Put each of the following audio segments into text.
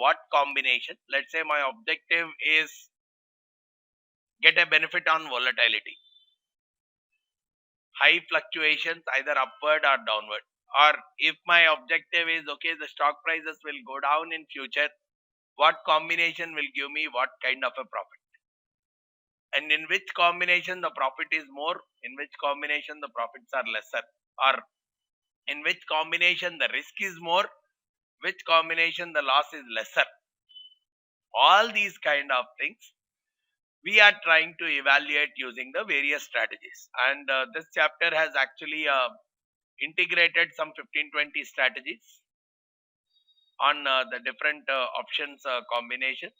what combination. Let's say my objective is get a benefit on volatility, high fluctuations either upward or downward. Or if my objective is okay, the stock prices will go down in future, what combination will give me what kind of a profit, and in which combination the profit is more, in which combination the profits are lesser, or in which combination the risk is more, which combination the loss is lesser. All these kind of things we are trying to evaluate using the various strategies, and this chapter has actually integrated some 15-20 strategies on the different options combinations.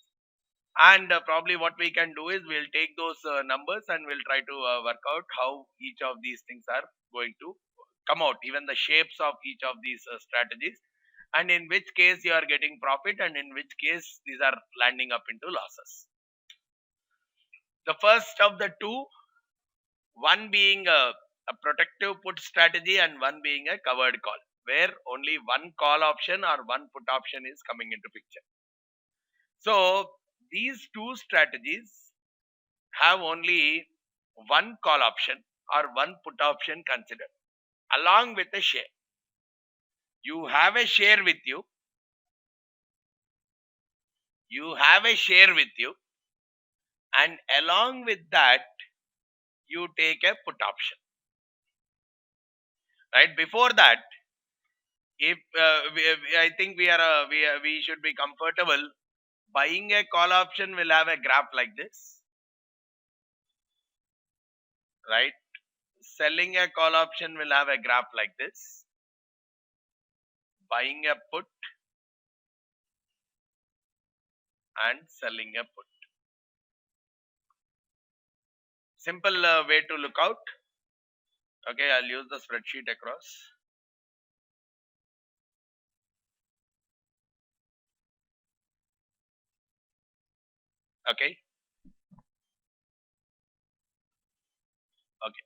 And probably what we can do is we'll take those numbers and we'll try to work out how each of these things are going to come out, even the shapes of each of these strategies, and in which case you are getting profit and in which case these are landing up into losses. The first of the two, one being a protective put strategy and one being a covered call, where only one call option or one put option is coming into picture. So these two strategies have only one call option or one put option considered along with a share. You have a share with you. You have a share with you, and along with that you take a put option. Right before that, if I think we should be comfortable. Buying a call option will have a graph like this, right? Selling a call option will have a graph like this. Buying a put and selling a put. Simple way to look out. Okay, I'll use the spreadsheet across. Okay. Okay.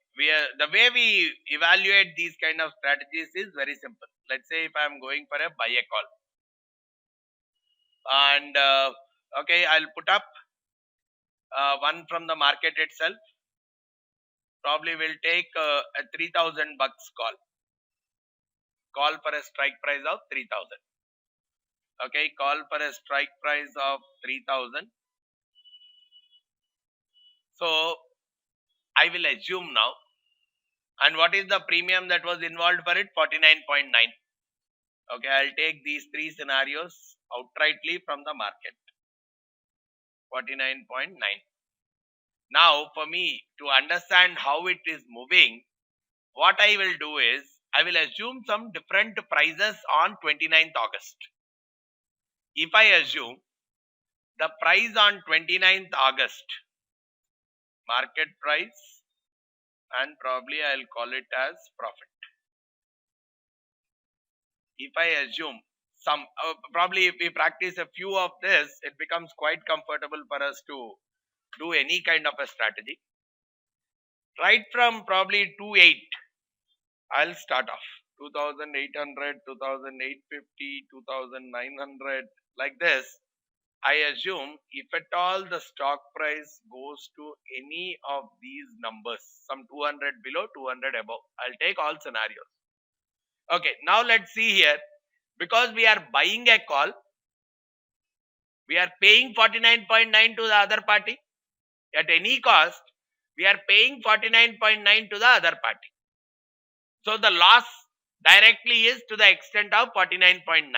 The way we evaluate these kind of strategies is very simple. Let's say if I am going for a buy a call, and okay, I'll put up one from the market itself. Probably will take a 3,000 bucks call. Call for a strike price of 3,000. Okay, call for a strike price of 3,000. So I will assume now, and what is the premium that was involved for it? 49.9. Okay, I'll take these three scenarios outrightly from the market. 49.9. Now for me to understand how it is moving, what I will do is I will assume some different prices on 29th August. If I assume the price on 29th August, market price, and probably I'll call it as profit. If I assume some, probably if we practice a few of this, it becomes quite comfortable for us to do any kind of a strategy. Right from probably 2.8, I'll start off 2,800, 2,850, 2,900, like this. I assume if at all the stock price goes to any of these numbers, some 200 below, 200 above, I'll take all scenarios. Okay, now let's see here. Because we are buying a call, we are paying 49.9 to the other party. At any cost, we are paying 49.9 to the other party. So the loss directly is to the extent of 49.9.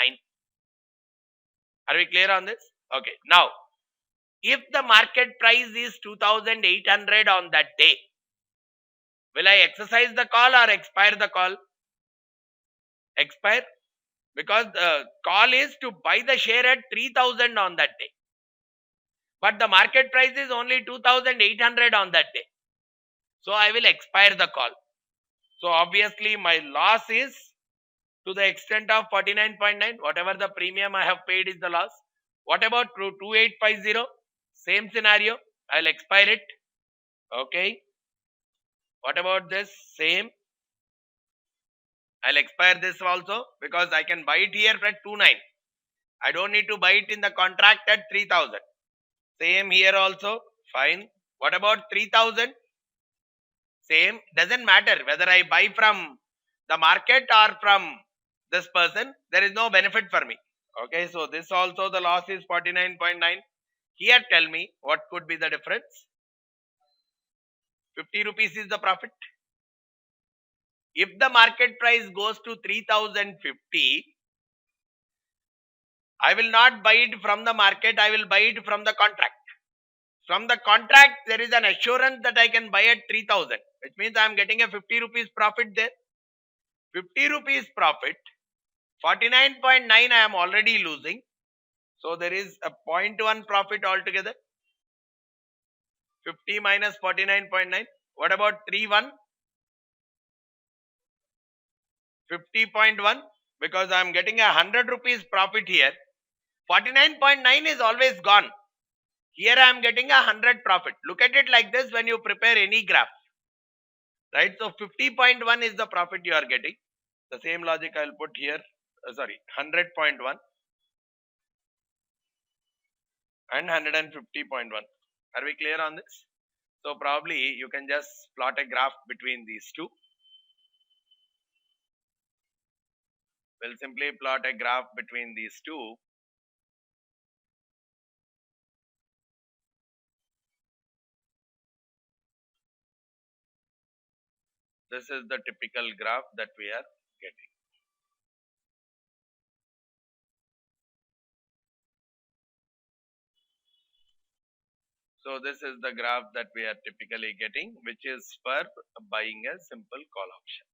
Are we clear on this? Okay, now if the market price is 2,800 on that day, will I exercise the call or expire the call? Expire, because the call is to buy the share at 3,000 on that day, but the market price is only 2,800 on that day, so I will expire the call. So obviously my loss is to the extent of 49.9. whatever the premium I have paid is the loss. What about 2850? Same scenario, I'll expire it. Okay, what about this? Same, I'll expire this also, because I can buy it here at 29. I don't need to buy it in the contract at 3000. Same here also. Fine. What about 3000? Same. Doesn't matter whether I buy from the market or from this person. There is no benefit for me. Okay. So this also the loss is 49.9. Here tell me what could be the difference. 50 rupees is the profit. If the market price goes to 3050, I will not buy it from the market. I will buy it from the contract. From the contract, there is an assurance that I can buy at 3000, which means I am getting a 50 rupees profit there. 50 rupees profit, 49.9 I am already losing. So there is a 0.1 profit altogether. 50 minus 49.9. What about 3.1? 50.1, because I am getting a 100 rupees profit here. 49.9 is always gone. Here I am getting a 100 profit. Look at it like this when you prepare any graph. Right? So 50.1 is the profit you are getting. The same logic I will put here. 100.1 and 150.1. Are we clear on this? So probably you can just plot a graph between these two. We'll simply plot a graph between these two. This is the typical graph that we are getting. So this is the graph that we are typically getting, which is for buying a simple call option.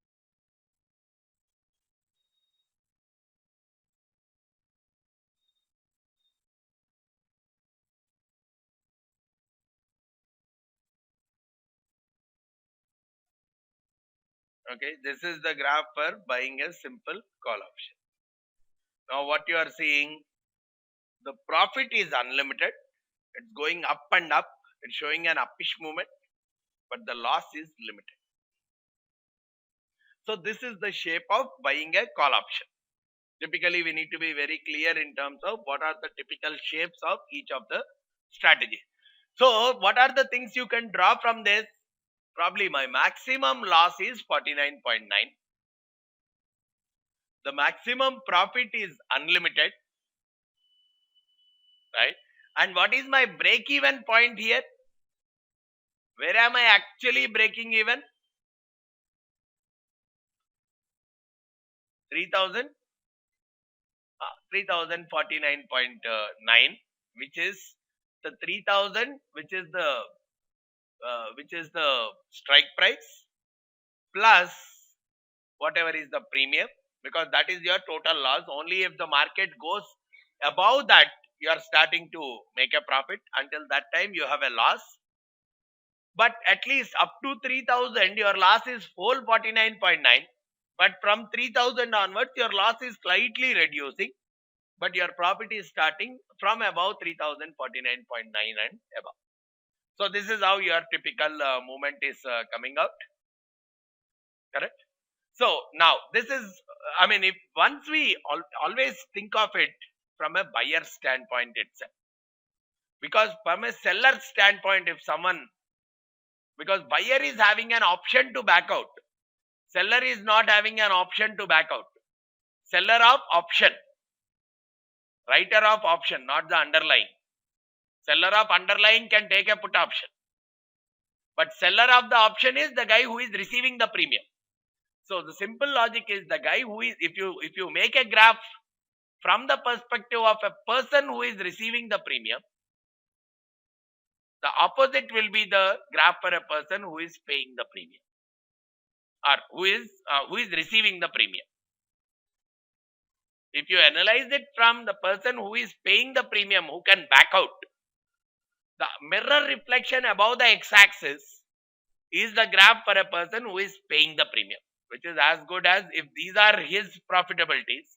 Okay, this is the graph for buying a simple call option. Now what you are seeing, the profit is unlimited. It's going up and up. It's showing an uppish movement, but the loss is limited. So this is the shape of buying a call option. Typically, we need to be very clear in terms of what are the typical shapes of each of the strategies. So what are the things you can draw from this? Probably my maximum loss is 49.9. The maximum profit is unlimited, right? And what is my break even point here? Where am I actually breaking even? 3000, 3049.9, which is the 3000, which is the strike price plus whatever is the premium, because that is your total loss. Only if the market goes above that, you are starting to make a profit. Until that time, you have a loss. But at least up to 3000, your loss is whole 49.9. But from 3000 onwards, your loss is slightly reducing. But your profit is starting from above 3049.9 and above. So this is how your typical movement is coming out. Correct? So now this is, I mean, if once we always think of it from a buyer standpoint itself, because from a seller standpoint, if someone, because buyer is having an option to back out, seller is not having an option to back out. Seller of option, writer of option, not the underlying. Seller of underlying can take a put option, but seller of the option is the guy who is receiving the premium. So the simple logic is the guy who is, if you make a graph from the perspective of a person who is receiving the premium, the opposite will be the graph for a person who is paying the premium, or who is receiving the premium. If you analyze it from the person who is paying the premium, who can back out, the mirror reflection above the x-axis is the graph for a person who is paying the premium, which is as good as if these are his profitabilities.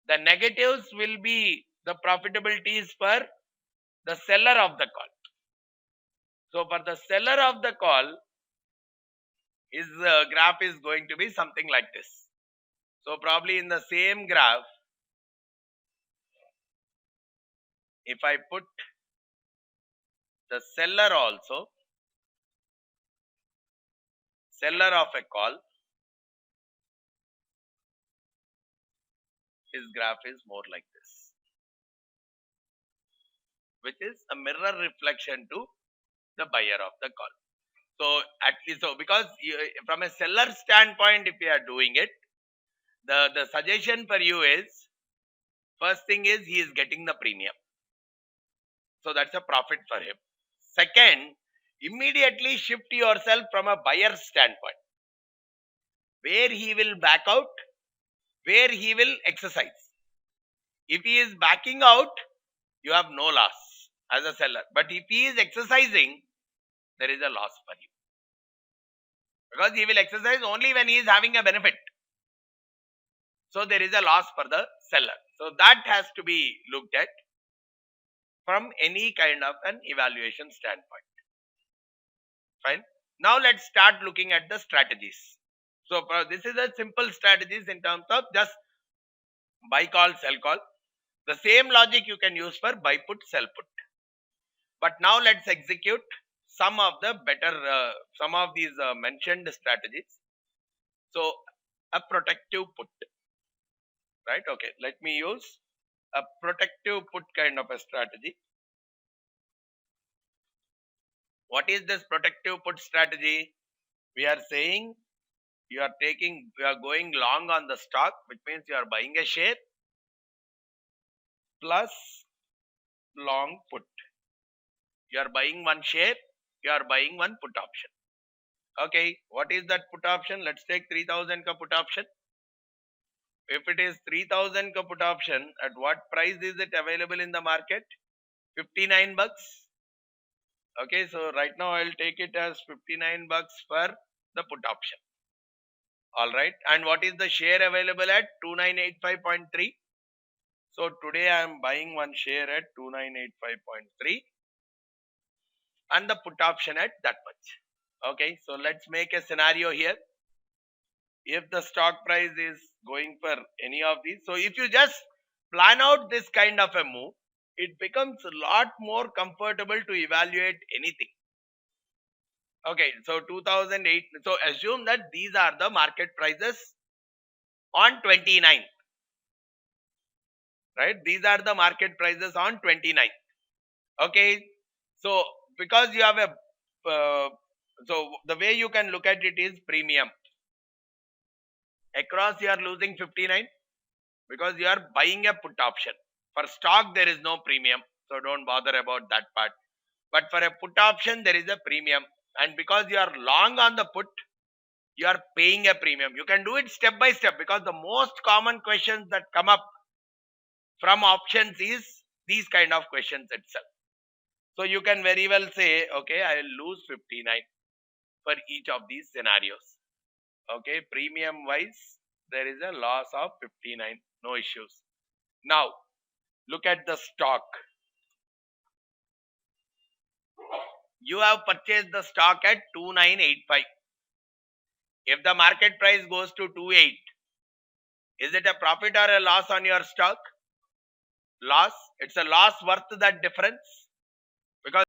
The negatives will be the profitabilities for the seller of the call. So for the seller of the call, his graph is going to be something like this. So probably in the same graph, if I put the seller also, seller of a call, his graph is more like this, which is a mirror reflection to the buyer of the call. So at least, so because from a seller standpoint, if you are doing it, the suggestion for you is, first thing is he is getting the premium. So that's a profit for him. Second, immediately shift yourself from a buyer standpoint, where he will back out, where he will exercise. If he is backing out, you have no loss as a seller. But if he is exercising, there is a loss for you. Because he will exercise only when he is having a benefit. So there is a loss for the seller. So that has to be looked at from any kind of an evaluation standpoint. Fine. Now let's start looking at the strategies. So this is a simple strategies in terms of just buy call, sell call. The same logic you can use for buy put, sell put. But now let's execute some of the better, some of these mentioned strategies. So a protective put, right? Okay, let me use a protective put kind of a strategy. What is this protective put strategy? We are saying you are going long on the stock, which means you are buying a share plus long put. You are buying one share, you are buying one put option. Okay, what is that put option? Let's take 3000 ka put option. If it is 3000 ka put option, at what price is it available in the market? 59 bucks. Okay, so right now I'll take it as 59 bucks for the put option. All right, and what is the share available at? 2985.3. So today I am buying one share at 2985.3 and the put option at that much. Okay, so let's make a scenario here. If the stock price is going for any of these, so if you just plan out this kind of a move, it becomes a lot more comfortable to evaluate anything. Okay, so 2008, so assume that these are the market prices on 29th, right? These are the market prices on 29th. Okay, so because you have a so the way you can look at it is premium. Across you are losing 59 because you are buying a put option. For stock there is no premium, so don't bother about that part. But for a put option there is a premium, and because you are long on the put, you are paying a premium. You can do it step by step, because the most common questions that come up from options is these kind of questions itself. So you can very well say, okay, I will lose 59 for each of these scenarios. Okay, premium wise, there is a loss of 59, no issues. Now, look at the stock. You have purchased the stock at 2985. If the market price goes to 28, is it a profit or a loss on your stock? Loss. It's a loss worth that difference, because